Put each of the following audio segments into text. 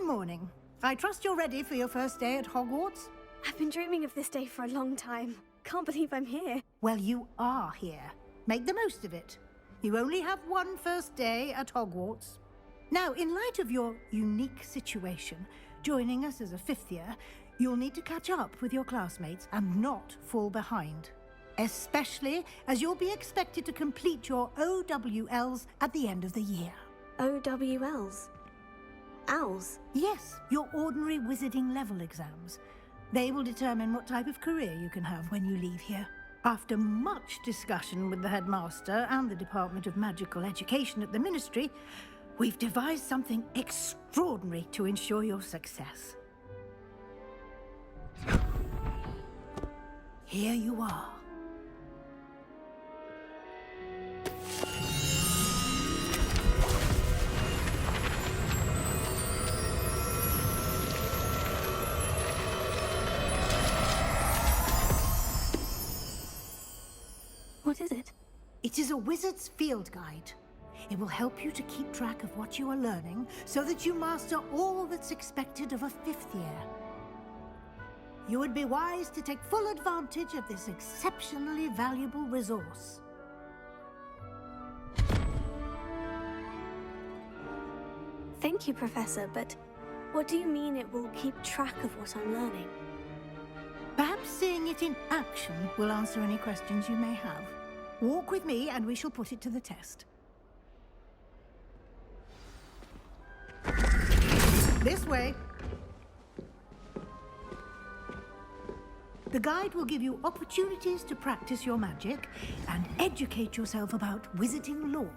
morning. I trust you're ready for your first day at Hogwarts? I've been dreaming of this day for a long time. Can't believe I'm here. Well, you are here. Make the most of it. You only have one first day at Hogwarts. Now, in light of your unique situation, joining us as a fifth year, you'll need to catch up with your classmates and not fall behind. Especially as you'll be expected to complete your OWLs at the end of the year. OWLs? Owls? Yes, your ordinary wizarding level exams. They will determine what type of career you can have when you leave here. After much discussion with the headmaster and the Department of Magical Education at the Ministry, we've devised something extraordinary to ensure your success. Here you are. What is it? It is a wizard's field guide. It will help you to keep track of what you are learning so that you master all that's expected of a fifth year. You would be wise to take full advantage of this exceptionally valuable resource. Thank you, Professor, but what do you mean it will keep track of what I'm learning? Perhaps seeing it in action will answer any questions you may have. Walk with me and we shall put it to the test. This way. The guide will give you opportunities to practice your magic and educate yourself about wizarding lore.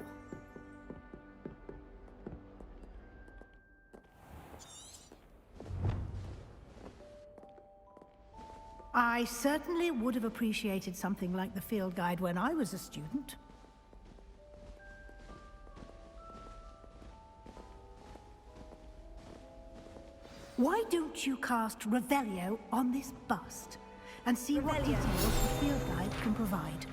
I certainly would have appreciated something like the field guide when I was a student. Why don't you cast Revelio on this bust and see what Revelio. details the field guide can provide?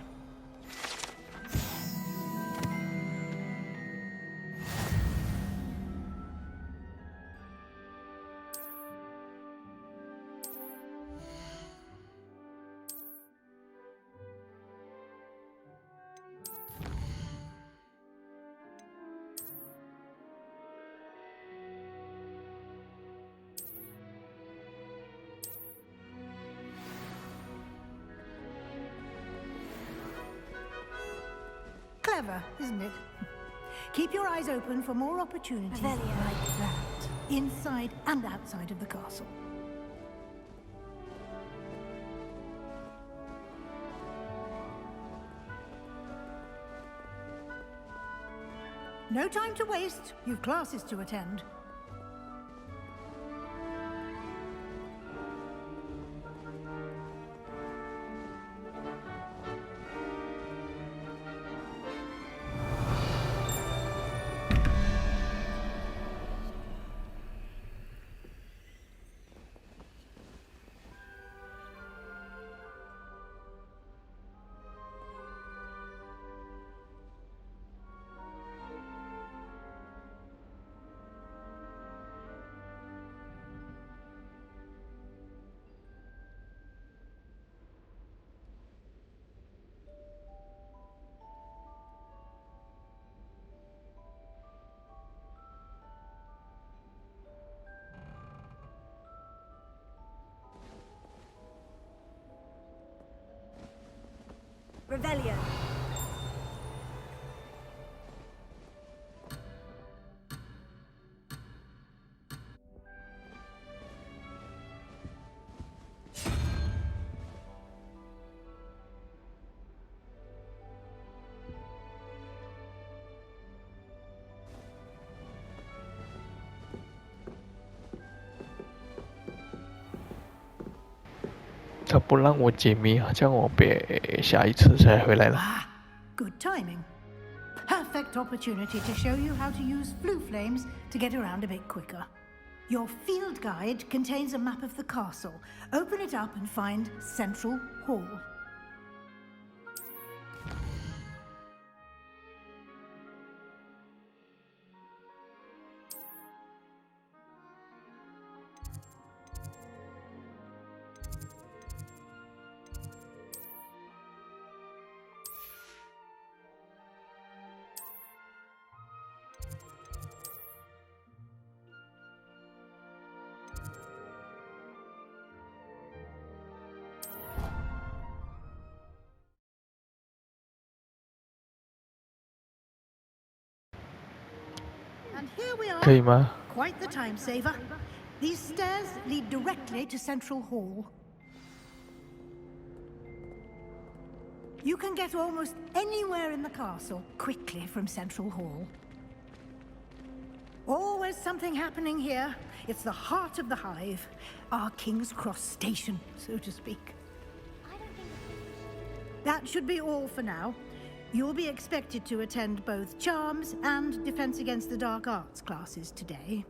Clever, isn't it? Keep your eyes open for more opportunities like Revelio. that, inside and outside of the castle. No time to waste. You've classes to attend. Revelio.他不让我解谜，好像我别下一次才回来了。 Good timing. Perfect opportunity to show you how to use flue flames to get around a bit quicker. Your field guide contains a map of the castle. Open it up and find Central Hall. And here we are. 可以吗？ Quite the time saver. These stairs lead directly to Central Hall. You can get almost anywhere in the castle quickly from Central Hall. Always something happening here. It's the heart of the hive, our King's Cross station, so to speak. That should be all for now. You'll be expected to attend both Charms and Defense Against the Dark Arts classes today.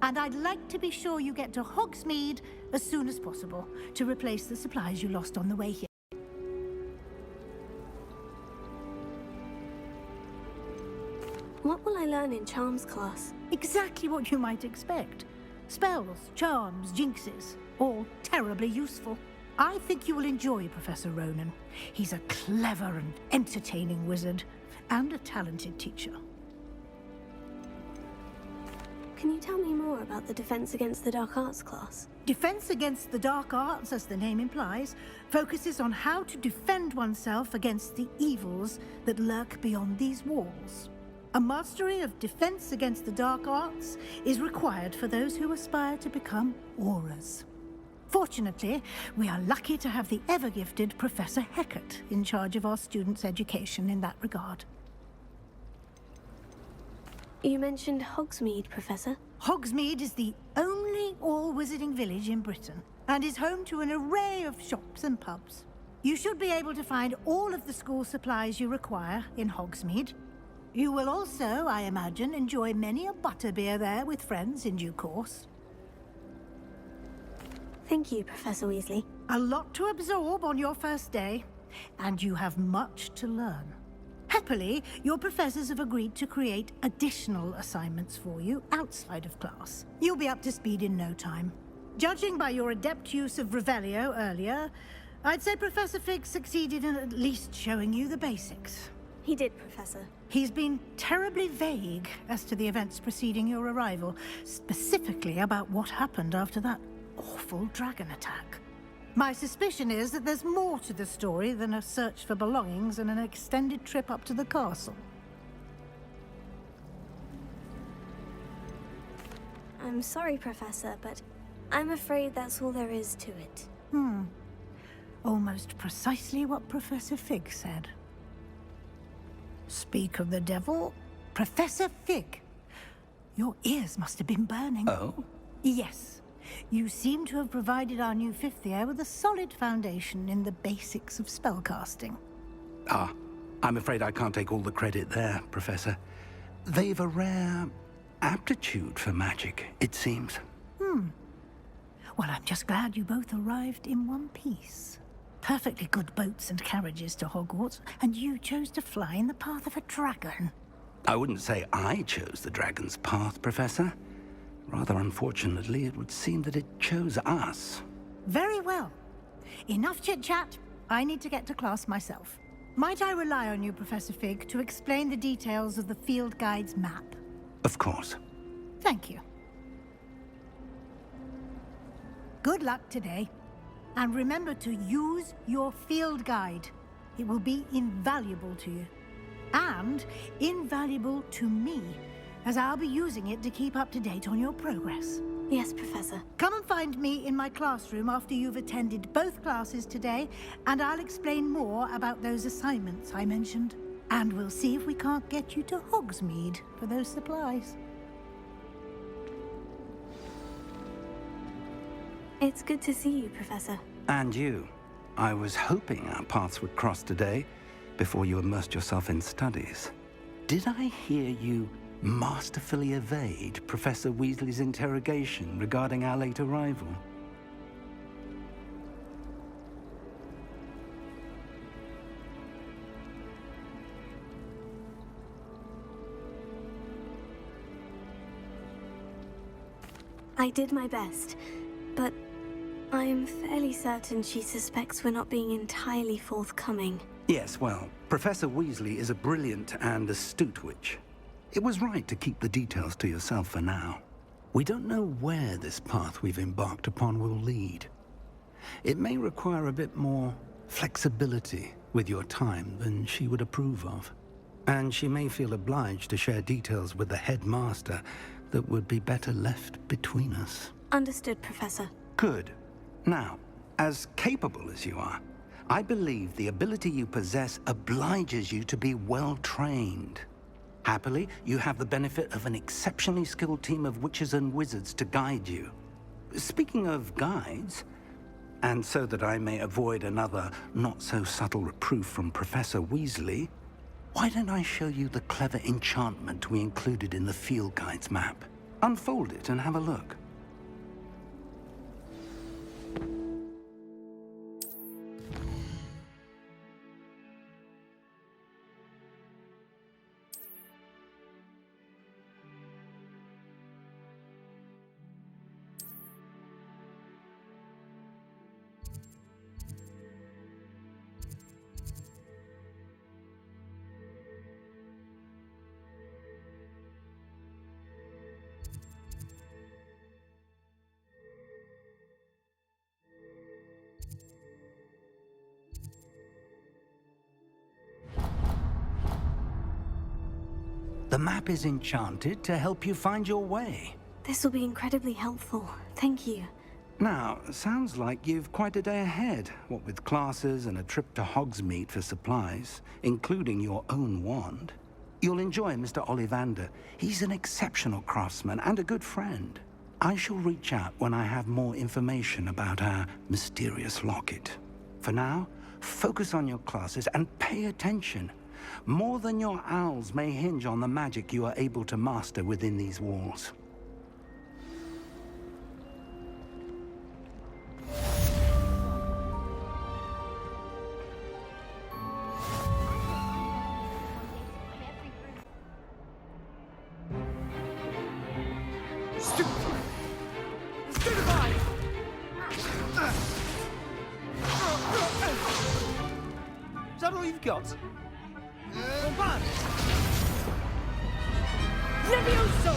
And I'd like to be sure you get to Hogsmeade as soon as possible to replace the supplies you lost on the way here. What will I learn in Charms class? Exactly what you might expect. Spells, charms, jinxes, all terribly useful. I think you will enjoy Professor Ronan. He's a clever and entertaining wizard, and a talented teacher. Can you tell me more about the Defense Against the Dark Arts class? Defense Against the Dark Arts, as the name implies, focuses on how to defend oneself against the evils that lurk beyond these walls. A mastery of Defense Against the Dark Arts is required for those who aspire to become auras. Fortunately, we are lucky to have the ever-gifted Professor Hecat in charge of our students' education in that regard. You mentioned Hogsmeade, Professor. Hogsmeade is the only all-wizarding village in Britain, and is home to an array of shops and pubs. You should be able to find all of the school supplies you require in Hogsmeade. You will also, I imagine, enjoy many a butterbeer there with friends in due course. Thank you, Professor Weasley. A lot to absorb on your first day, and you have much to learn. Happily, your professors have agreed to create additional assignments for you outside of class. You'll be up to speed in no time. Judging by your adept use of Revelio earlier, I'd say Professor Fig succeeded in at least showing you the basics. He did, Professor. He's been terribly vague as to the events preceding your arrival, specifically about what happened after that awful dragon attack. My suspicion is that there's more to the story than a search for belongings and an extended trip up to the castle. I'm sorry, Professor, but I'm afraid that's all there is to it. Almost precisely what Professor Fig said. Speak of the devil, Professor Fig. Your ears must have been burning. Oh? Yes. You seem to have provided our new fifth year with a solid foundation in the basics of spellcasting. Ah, I'm afraid I can't take all the credit there, Professor. They've a rare aptitude for magic, it seems. Well, I'm just glad you both arrived in one piece. Perfectly good boats and carriages to Hogwarts, and you chose to fly in the path of a dragon. I wouldn't say I chose the dragon's path, Professor. Rather unfortunately, it would seem that it chose us. Very well. Enough chit-chat. I need to get to class myself. Might I rely on you, Professor Fig, to explain the details of the field guide's map? Of course. Thank you. Good luck today. And remember to use your field guide. It will be invaluable to you. And invaluable to me, as I'll be using it to keep up to date on your progress. Yes, Professor. Come and find me in my classroom after you've attended both classes today, and I'll explain more about those assignments I mentioned. And we'll see if we can't get you to Hogsmeade for those supplies. It's good to see you, Professor. And you. I was hoping our paths would cross today, before you immersed yourself in studies. Did I hear you masterfully evade Professor Weasley's interrogation regarding our late arrival? I did my best, but I am fairly certain she suspects we're not being entirely forthcoming. Yes, well, Professor Weasley is a brilliant and astute witch. It was right to keep the details to yourself for now. We don't know where this path we've embarked upon will lead. It may require a bit more flexibility with your time than she would approve of. And she may feel obliged to share details with the headmaster that would be better left between us. Understood, Professor. Good. Now, as capable as you are, I believe the ability you possess obliges you to be well trained. Happily, you have the benefit of an exceptionally skilled team of witches and wizards to guide you. Speaking of guides, and so that I may avoid another not-so-subtle reproof from Professor Weasley, why don't I show you the clever enchantment we included in the field guide's map? Unfold it and have a look. The map is enchanted to help you find your way. This will be incredibly helpful. Thank you. Now, sounds like you've quite a day ahead, what with classes and a trip to Hogsmeade for supplies, including your own wand. You'll enjoy Mr. Ollivander. He's an exceptional craftsman and a good friend. I shall reach out when I have more information about our mysterious locket. For now, focus on your classes and pay attention. More than your owls may hinge on the magic you are able to master within these walls. Is that all you've got? Levioso!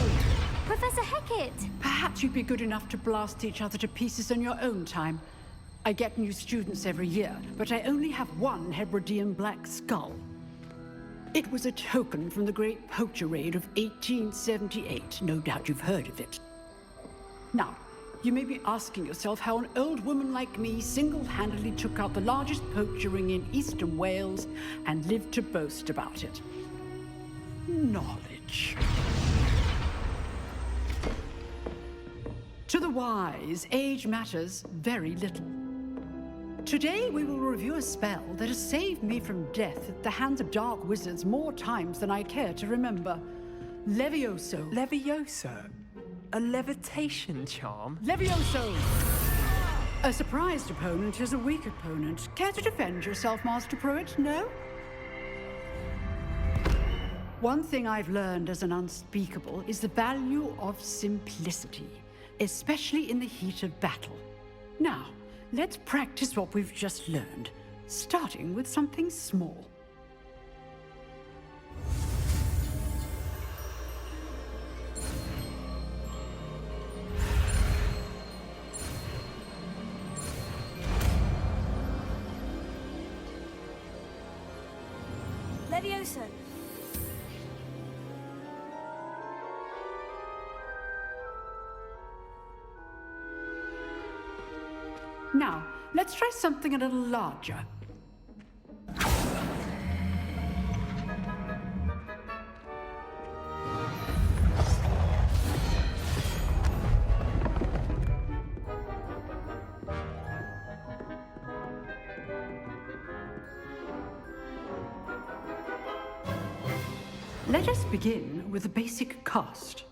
Professor Hecat! Perhaps you'd be good enough to blast each other to pieces on your own time. I get new students every year, but I only have one Hebridean black skull. It was a token from the Great Poacher Raid of 1878. No doubt you've heard of it. Now, you may be asking yourself how an old woman like me single-handedly took out the largest poacher ring in eastern Wales and lived to boast about it. Knowledge. To the wise, age matters very little. Today we will review a spell that has saved me from death at the hands of dark wizards more times than I care to remember. Levioso. Levioso? A levitation charm? Levioso! A surprised opponent is a weak opponent. Care to defend yourself, Master Pruitt? No? One thing I've learned as an unspeakable is the value of simplicity, especially in the heat of battle. Now, let's practice what we've just learned, starting with something small. Levioso! Now, let's try something a little larger. Let us begin with the basic cast.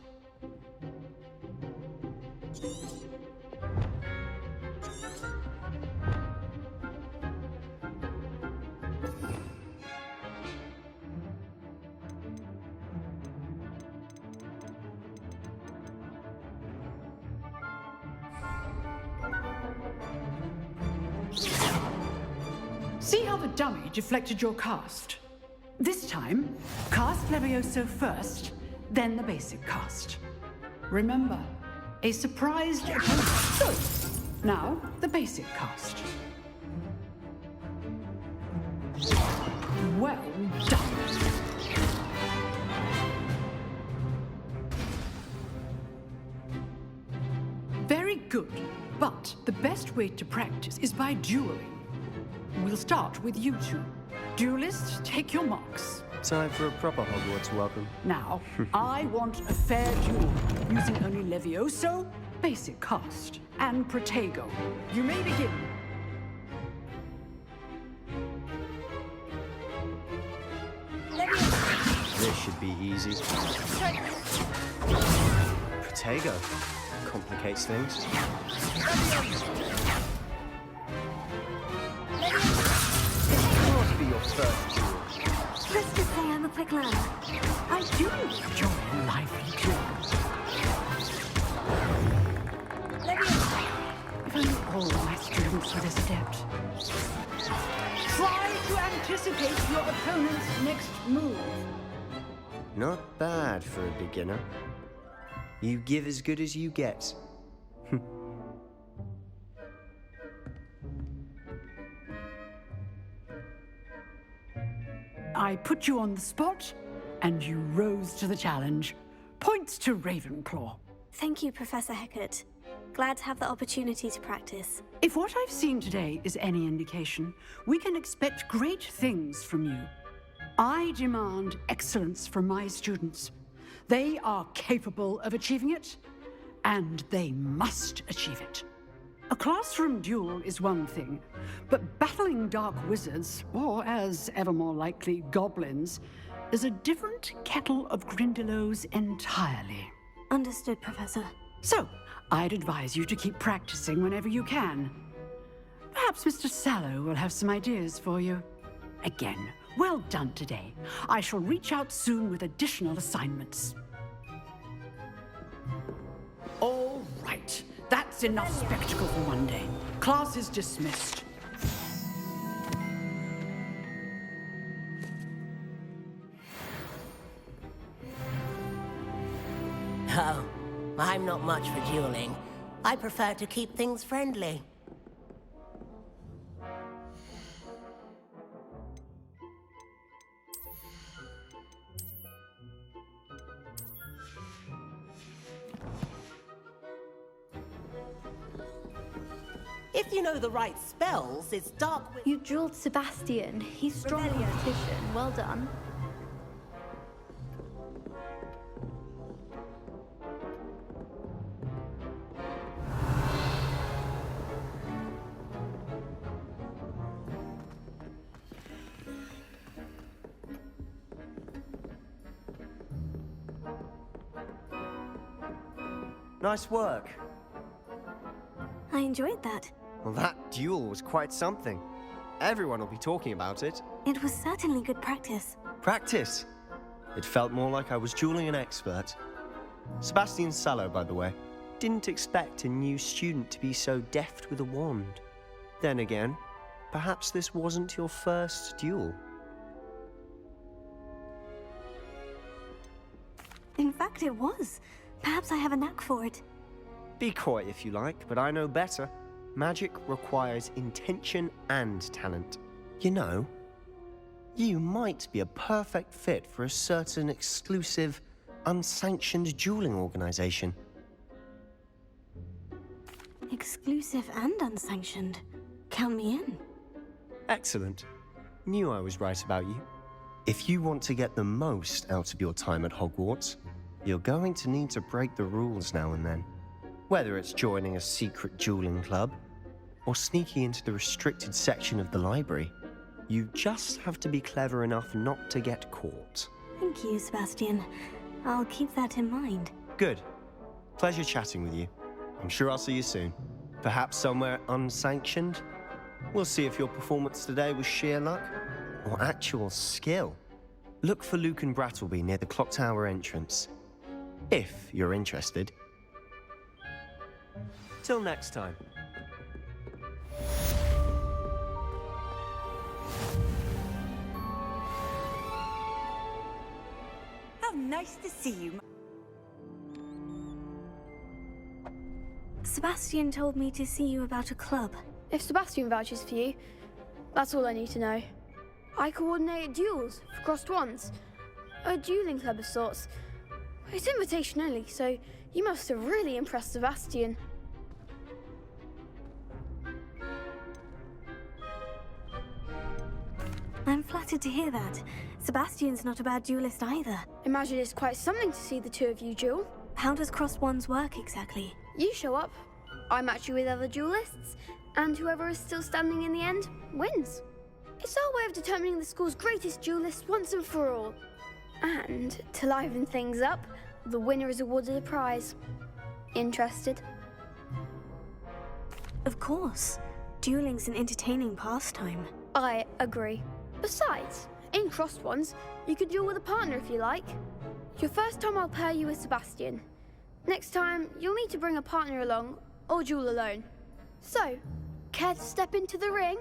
See how the dummy deflected your cast? This time, cast Levioso first, then the basic cast. Remember, a surprised opponent. So, now the basic cast. Well done. best way to practice is by dueling. We'll start with you two. Duelists, take your marks. Time for a proper Hogwarts welcome. Now, I want a fair duel, using only Levioso, basic cast, and Protego. You may begin. This should be easy. Protego. Complicates things. This must be your first duel. Let's just say I'm a quick learner. I do enjoy a lively duel. If only all my students were this adept. Try to anticipate your opponent's next move. Not bad for a beginner. You give as good as you get. I put you on the spot, and you rose to the challenge. Points to Ravenclaw. Thank you, Professor Hecat. Glad to have the opportunity to practice. If what I've seen today is any indication, we can expect great things from you. I demand excellence from my students. They are capable of achieving it, and they must achieve it. A classroom duel is one thing, but battling dark wizards, or as ever more likely, goblins, is a different kettle of Grindylows entirely. Understood, Professor. So, I'd advise you to keep practicing whenever you can. Perhaps Mr. Sallow will have some ideas for you. Again, well done today. I shall reach out soon with additional assignments. All right. That's enough spectacle for one day. Class is dismissed. Oh, I'm not much for dueling. I prefer to keep things friendly. If you know the right spells, it's dark. You drilled Sebastian. He's strong competition. Well done. Nice work. I enjoyed that. Well, that duel was quite something. Everyone will be talking about it. It was certainly good practice. Practice. It felt more like I was dueling an expert. Sebastian Sallow, by the way. Didn't expect a new student to be so deft with a wand. Then again, perhaps this wasn't your first duel. In fact, it was. Perhaps I have a knack for it. Be coy if you like, but I know better. Magic requires intention and talent. You know, you might be a perfect fit for a certain exclusive, unsanctioned dueling organization. Exclusive and unsanctioned. Count me in. Excellent. Knew I was right about you. If you want to get the most out of your time at Hogwarts, you're going to need to break the rules now and then. Whether it's joining a secret dueling club or sneaking into the restricted section of the library, you just have to be clever enough not to get caught. Thank you, Sebastian. I'll keep that in mind. Good. Pleasure chatting with you. I'm sure I'll see you soon. Perhaps somewhere unsanctioned? We'll see if your performance today was sheer luck or actual skill. Look for Luke and Brattleby near the clock tower entrance, if you're interested. Till next time. How nice to see you. Sebastian told me to see you about a club. If Sebastian vouches for you, that's all I need to know. I coordinate duels for crossed wands. A dueling club of sorts. It's invitation only, so you must have really impressed Sebastian. flattered to hear that. Sebastian's not a bad duelist either. Imagine it's quite something to see the two of you duel. How does crossed wands work exactly? You show up, I match you with other duelists, and whoever is still standing in the end wins. It's our way of determining the school's greatest duelist once and for all. And to liven things up, the winner is awarded a prize. Interested? Of course. Dueling's an entertaining pastime. I agree. Besides, in crossed ones, you could duel with a partner if you like. Your first time I'll pair you with Sebastian. Next time, you'll need to bring a partner along, or duel alone. So, care to step into the ring?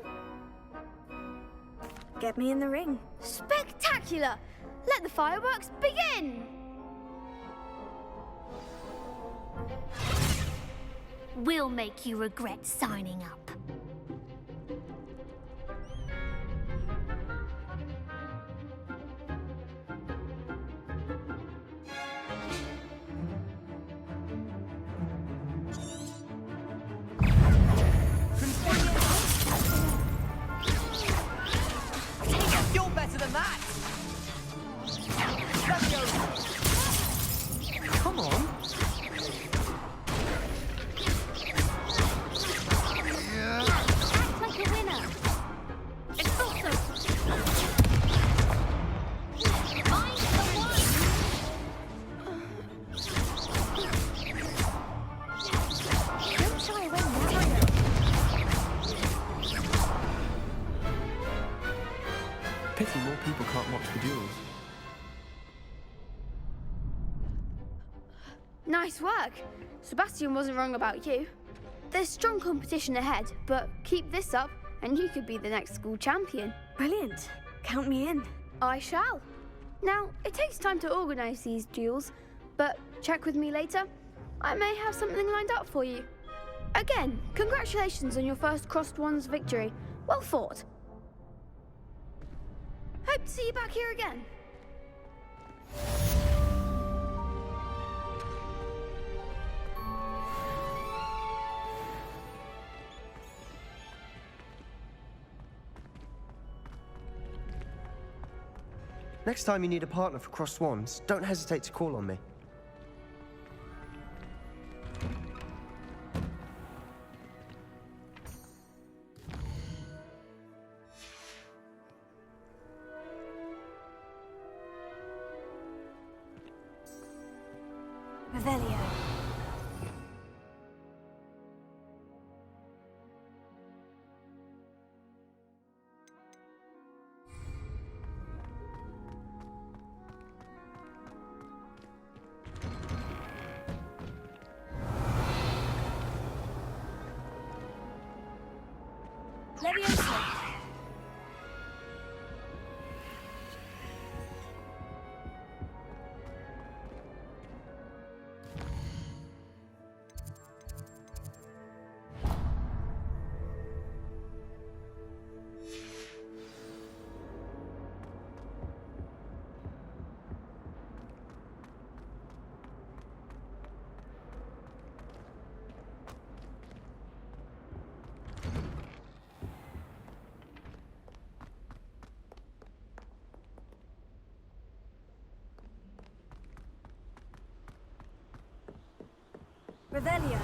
Get me in the ring. Spectacular! Let the fireworks begin! We'll make you regret signing up. You're better than that! Come on! Act like a winner. It's awesome. Find the one. Don't shy away now. Pity more people can't watch the duels. Nice work. Sebastian wasn't wrong about you. There's strong competition ahead, but keep this up and you could be the next school champion. Brilliant. Count me in. I shall. Now, it takes time to organise these duels, but check with me later. I may have something lined up for you. Again, congratulations on your first crossed wands victory. Well fought. Hope to see you back here again. Next time you need a partner for crossed wands, don't hesitate to call on me. Revelio. Leviosa. Revelio.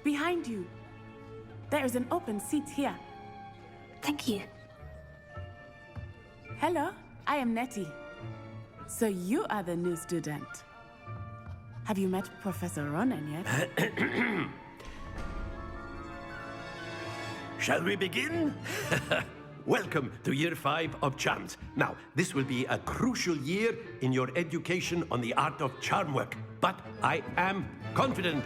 Behind you. There is an open seat here. Thank you. Hello, I am Nettie. So you are the new student. Have you met Professor Ronan yet? Shall we begin? Welcome to Year 5 of Charms. Now, this will be a crucial year in your education on the art of charm work. But I am confident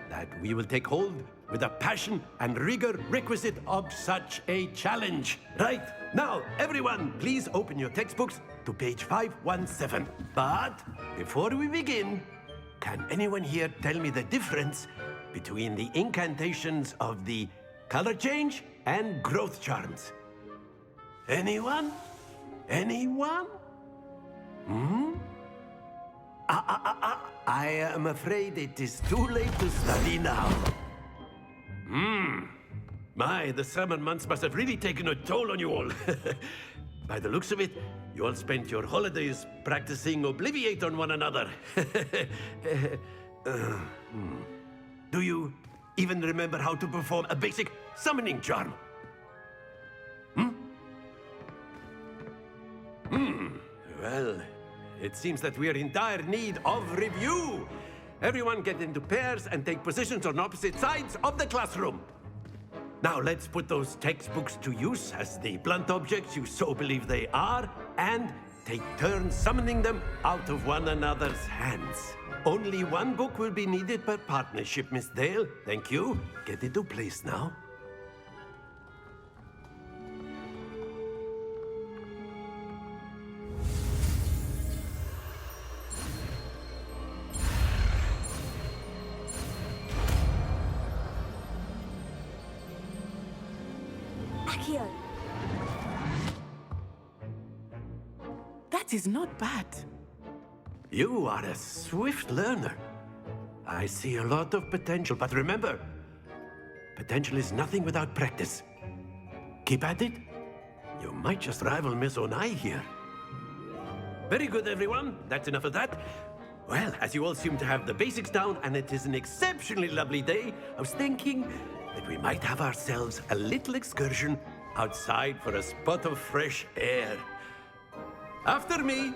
that we will take hold with the passion and rigor requisite of such a challenge. Right, now, everyone, please open your textbooks to page 517. But before we begin, can anyone here tell me the difference between the incantations of the color change and growth charms? Anyone? Anyone? I am afraid it is too late to study now. My, the summer months must have really taken a toll on you all. By the looks of it, you all spent your holidays practicing Obliviate on one another. Do you even remember how to perform a basic summoning charm? Well, it seems that we are in dire need of review. Everyone get into pairs and take positions on opposite sides of the classroom. Now let's put those textbooks to use as the blunt objects you so believe they are, and take turns summoning them out of one another's hands. Only one book will be needed per partnership, Miss Dale. Thank you. Get into place now. Accio. That is not bad. You are a swift learner. I see a lot of potential, but remember, potential is nothing without practice. Keep at it. You might just rival Miss Onai here. Very good, everyone. That's enough of that. Well, as you all seem to have the basics down, and it is an exceptionally lovely day, I was thinking that we might have ourselves a little excursion outside for a spot of fresh air. After me.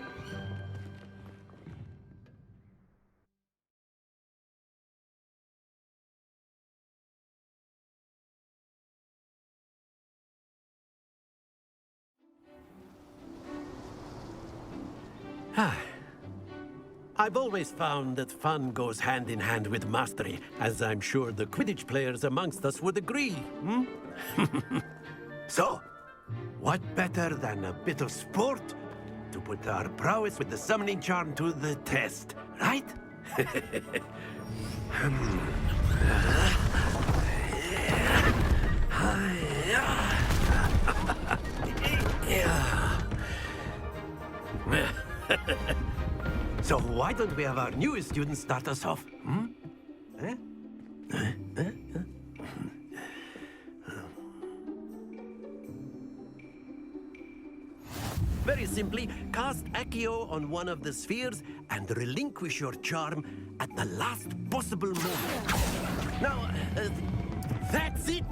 I've always found that fun goes hand in hand with mastery, as I'm sure the Quidditch players amongst us would agree. So, what better than a bit of sport to put our prowess with the summoning charm to the test, right? So why don't we have our newest student start us off? Very simply, cast Accio on one of the spheres and relinquish your charm at the last possible moment. Now, that's it!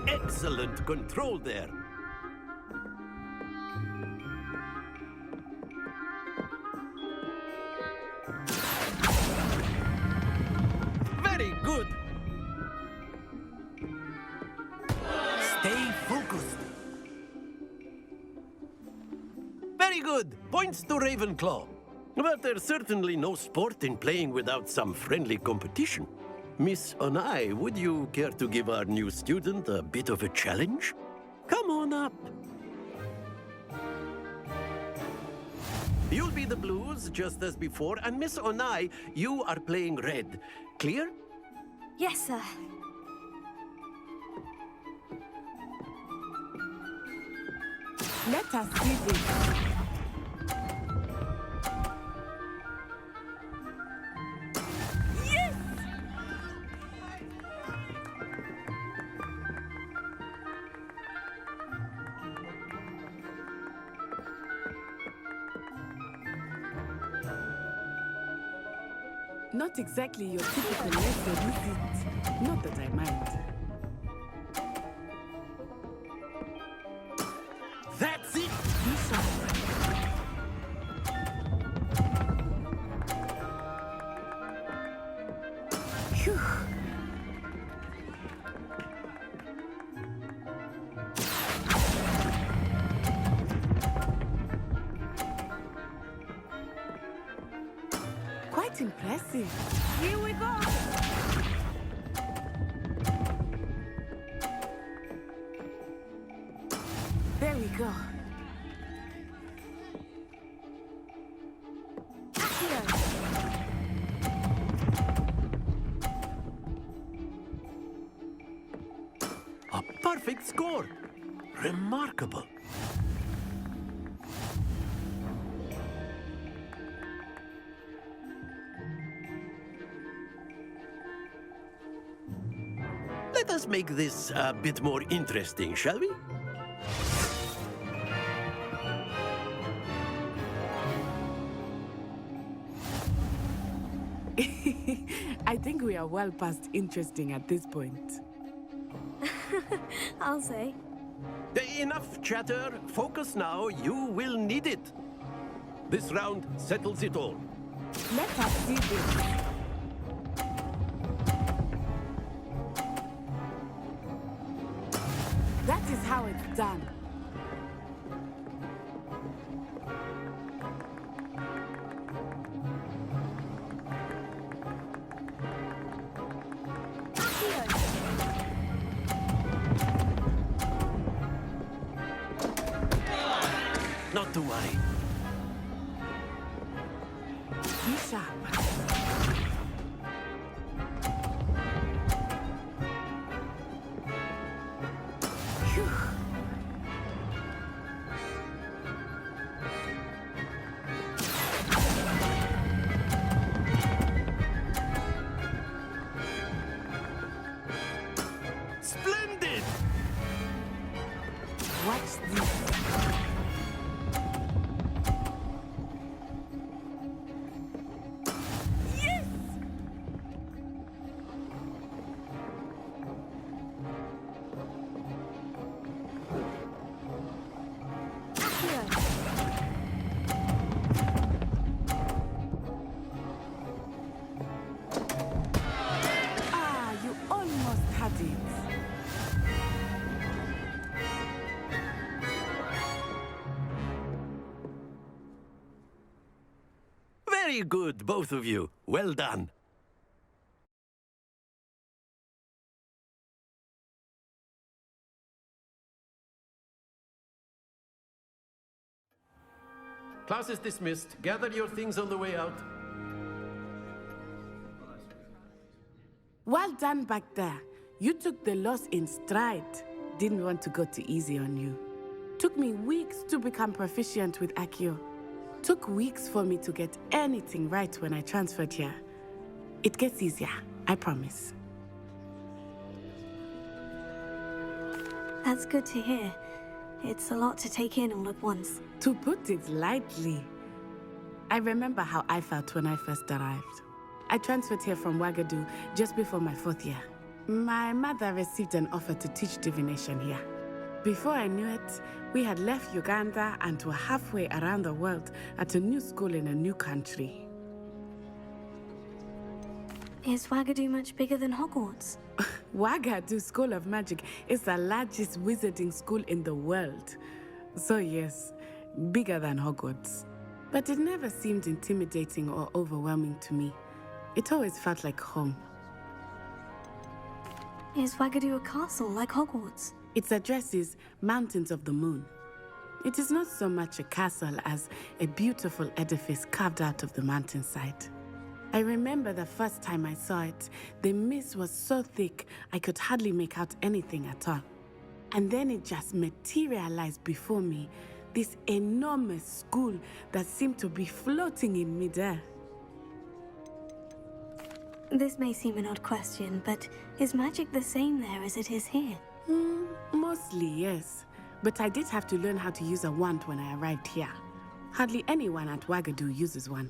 Excellent control there. Very good. Stay focused. Very good. Points to Ravenclaw. But there's certainly no sport in playing without some friendly competition. Miss Onai, would you care to give our new student a bit of a challenge? Come on up. You'll be the blues, just as before, and Miss Onai, you are playing red. Clear? Yes, sir. Let us see this. Not exactly your typical lesson, is it? Not that I mind. That's it! Phew. Quite impressive. Here we go. There we go. A perfect score! Remarkable. Let us make this a bit more interesting, shall we? I think we are well past interesting at this point. I'll say. Enough chatter. Focus now. You will need it. This round settles it all. Let us see this. That is how it's done. Not to worry. Be sharp. Phew. Splendid! Watch this. Ah, you almost had it. Very good, both of you. Well done. Class is dismissed. Gather your things on the way out. Well done back there. You took the loss in stride. Didn't want to go too easy on you. Took me weeks to become proficient with Accio. Took weeks for me to get anything right when I transferred here. It gets easier, I promise. That's good to hear. It's a lot to take in all at once. To put it lightly, I remember how I felt when I first arrived. I transferred here from Ouagadougou just before my 4th year. My mother received an offer to teach divination here. Before I knew it, we had left Uganda and were halfway around the world at a new school in a new country. Is Ouagadougou much bigger than Hogwarts? Ouagadougou School of Magic is the largest wizarding school in the world. So yes, bigger than Hogwarts. But it never seemed intimidating or overwhelming to me. It always felt like home. Is Ouagadougou a castle like Hogwarts? Its address is Mountains of the Moon. It is not so much a castle as a beautiful edifice carved out of the mountainside. I remember the first time I saw it, the mist was so thick I could hardly make out anything at all. And then it just materialized before me, this enormous school that seemed to be floating in midair. This may seem an odd question, but is magic the same there as it is here? Mostly, yes. But I did have to learn how to use a wand when I arrived here. Hardly anyone at Ouagadougou uses one.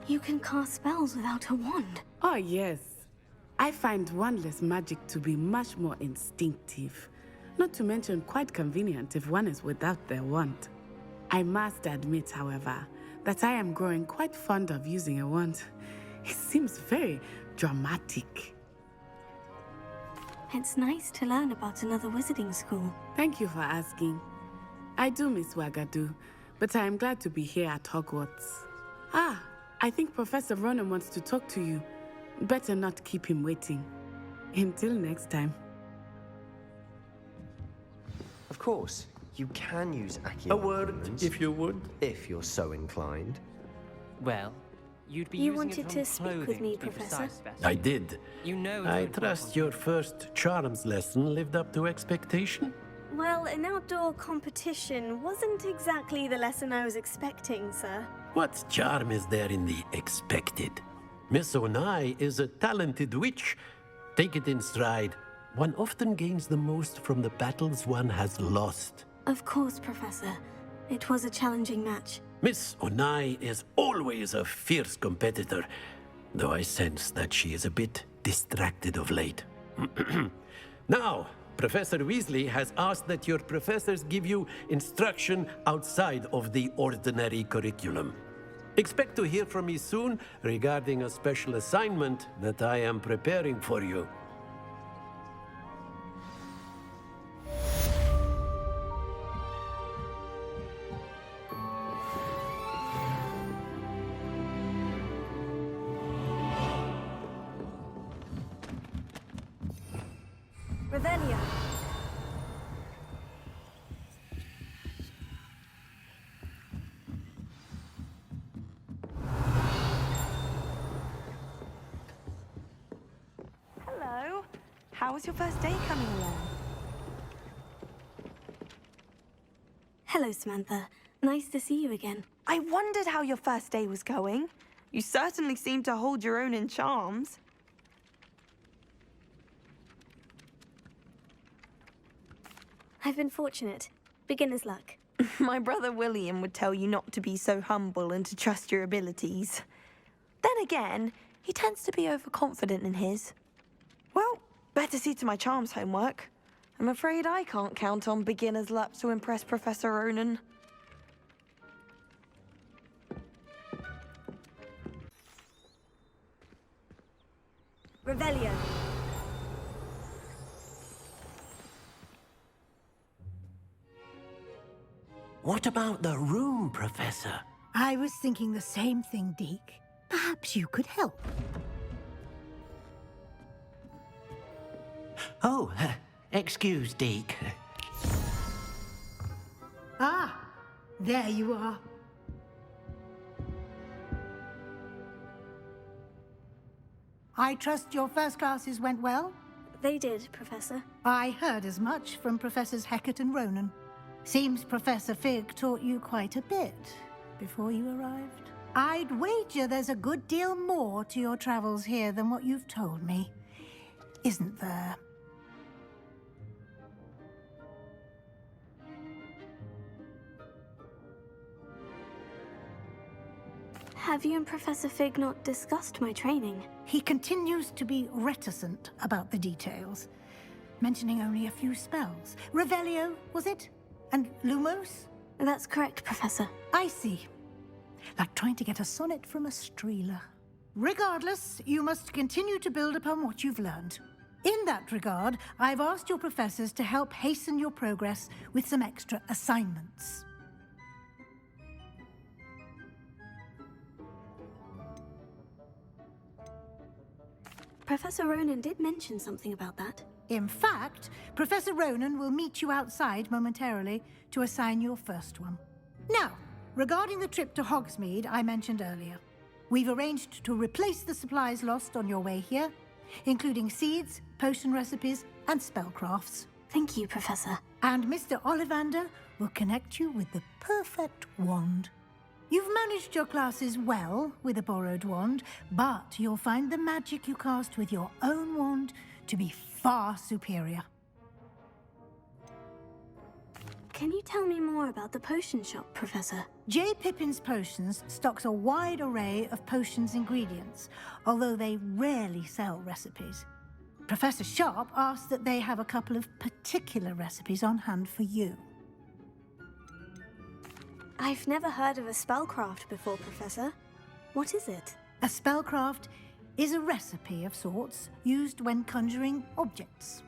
You can cast spells without a wand. Oh, yes. I find wandless magic to be much more instinctive. Not to mention quite convenient if one is without their wand. I must admit, however, that I am growing quite fond of using a wand. It seems very dramatic. It's nice to learn about another wizarding school. Thank you for asking. I do miss Wagadu, but I am glad to be here at Hogwarts. Ah, I think Professor Ronan wants to talk to you. Better not keep him waiting. Until next time. Of course, you can use Accio. A word, if you would. If you're so inclined. Well, you'd be You using wanted it to on speak with clothing, me, to be Professor? precise, Bessie. I did. You know it I would work trust on your first charms lesson lived up to expectation. Well, an outdoor competition wasn't exactly the lesson I was expecting, sir. What charm is there in the expected? Miss Onai is a talented witch. Take it in stride. One often gains the most from the battles one has lost. Of course, Professor. It was a challenging match. Miss Onai is always a fierce competitor, though I sense that she is a bit distracted of late. Now, Professor Weasley has asked that your professors give you instruction outside of the ordinary curriculum. Expect to hear from me soon regarding a special assignment that I am preparing for you. Revelio. Hello. How was your first day coming along? Hello, Samantha. Nice to see you again. I wondered how your first day was going. You certainly seem to hold your own in charms. I've been fortunate. Beginner's luck. My brother William would tell you not to be so humble and to trust your abilities. Then again, he tends to be overconfident in his. Well, better see to my charms homework. I'm afraid I can't count on beginner's luck to impress Professor Ronan. Revelio. What about the room, Professor? I was thinking the same thing, Deke. Perhaps you could help. Oh, excuse, Deke. Ah, there you are. I trust your first classes went well? They did, Professor. I heard as much from Professors Hecat and Ronan. Seems Professor Fig taught you quite a bit before you arrived. I'd wager there's a good deal more to your travels here than what you've told me. Isn't there? Have you and Professor Fig not discussed my training? He continues to be reticent about the details, mentioning only a few spells. Revelio, was it? And Lumos? That's correct, Professor. I see. Like trying to get a sonnet from a streeler. Regardless, you must continue to build upon what you've learned. In that regard, I've asked your professors to help hasten your progress with some extra assignments. Professor Ronan did mention something about that. In fact, Professor Ronan will meet you outside momentarily to assign your first one. Now, regarding the trip to Hogsmeade I mentioned earlier, we've arranged to replace the supplies lost on your way here, including seeds, potion recipes, and spellcrafts. Thank you, Professor. And Mr. Ollivander will connect you with the perfect wand. You've managed your classes well with a borrowed wand, but you'll find the magic you cast with your own wand to be far superior. Can you tell me more about the potion shop, Professor? J. Pippin's Potions stocks a wide array of potions ingredients, although they rarely sell recipes. Professor Sharp asked that they have a couple of particular recipes on hand for you. I've never heard of a spellcraft before, Professor. What is it? A spellcraft is a recipe of sorts used when conjuring objects.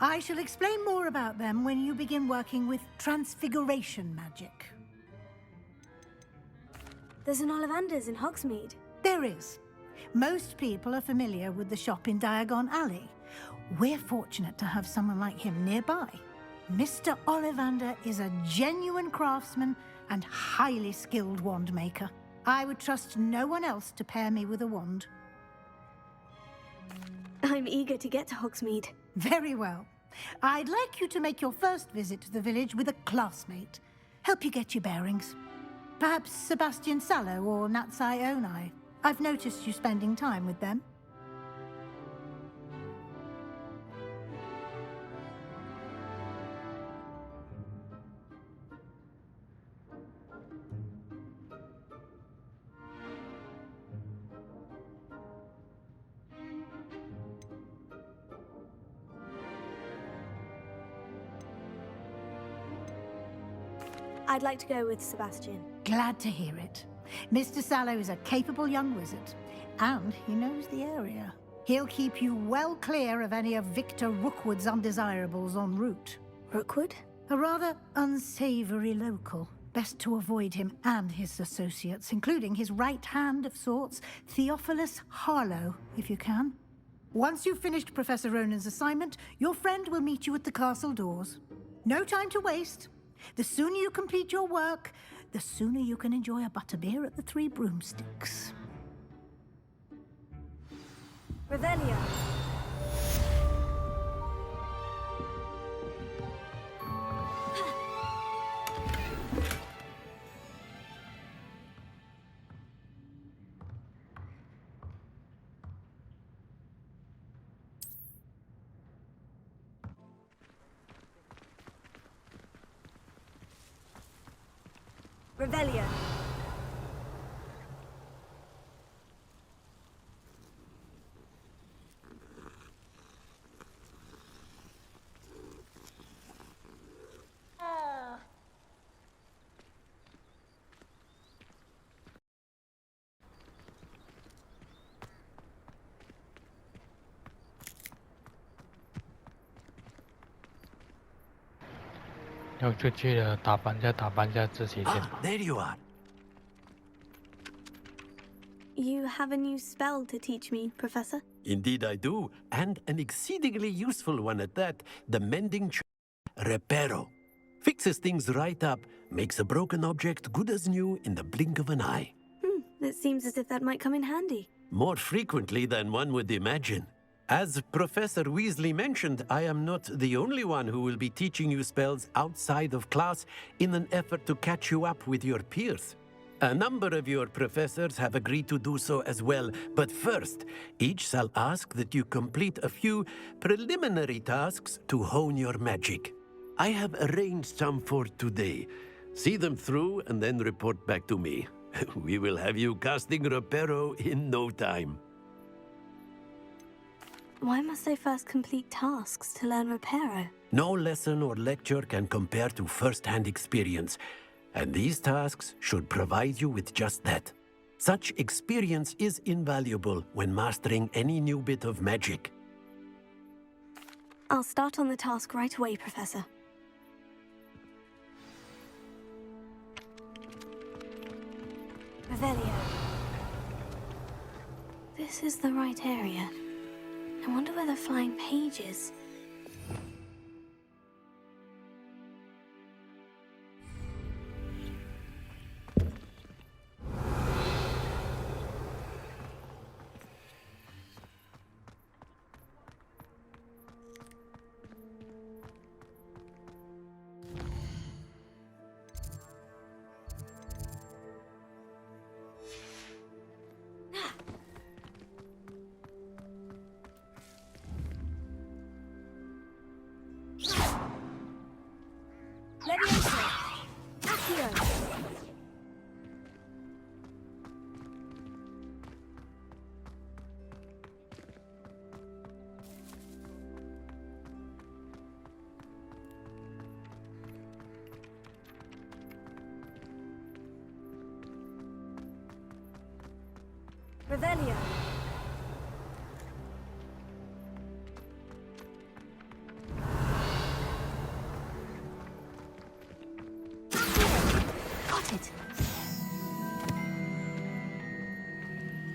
I shall explain more about them when you begin working with transfiguration magic. There's an Ollivander's in Hogsmeade. There is. Most people are familiar with the shop in Diagon Alley. We're fortunate to have someone like him nearby. Mr. Ollivander is a genuine craftsman and highly skilled wand maker. I would trust no one else to pair me with a wand. I'm eager to get to Hogsmeade. Very well. I'd like you to make your first visit to the village with a classmate. Help you get your bearings. Perhaps Sebastian Sallow or Natsai Onai. I've noticed you spending time with them. I'd like to go with Sebastian. Glad to hear it. Mr. Sallow is a capable young wizard, and he knows the area. He'll keep you well clear of any of Victor Rookwood's undesirables en route. Rookwood? A rather unsavory local. Best to avoid him and his associates, including his right hand of sorts, Theophilus Harlow, if you can. Once you've finished Professor Ronan's assignment, your friend will meet you at the castle doors. No time to waste. The sooner you complete your work, the sooner you can enjoy a butterbeer at the Three Broomsticks. Revelio. Revelio.然后就去了打扮下自己先。There you are. You have a new spell to teach me, Professor? Indeed I do, and an exceedingly useful one at that. The mending Reparo. Fixes things right up, makes a broken object good as new in the blink of an eye. It seems as if that might come in handy. More frequently than one would imagine. As Professor Weasley mentioned, I am not the only one who will be teaching you spells outside of class in an effort to catch you up with your peers. A number of your professors have agreed to do so as well, but first, each shall ask that you complete a few preliminary tasks to hone your magic. I have arranged some for today. See them through and then report back to me. We will have you casting Reparo in no time. Why must I first complete tasks to learn Reparo? No lesson or lecture can compare to first-hand experience, and these tasks should provide you with just that. Such experience is invaluable when mastering any new bit of magic. I'll start on the task right away, Professor. Revelio. This is the right area. I wonder where the flying page is. Revelio.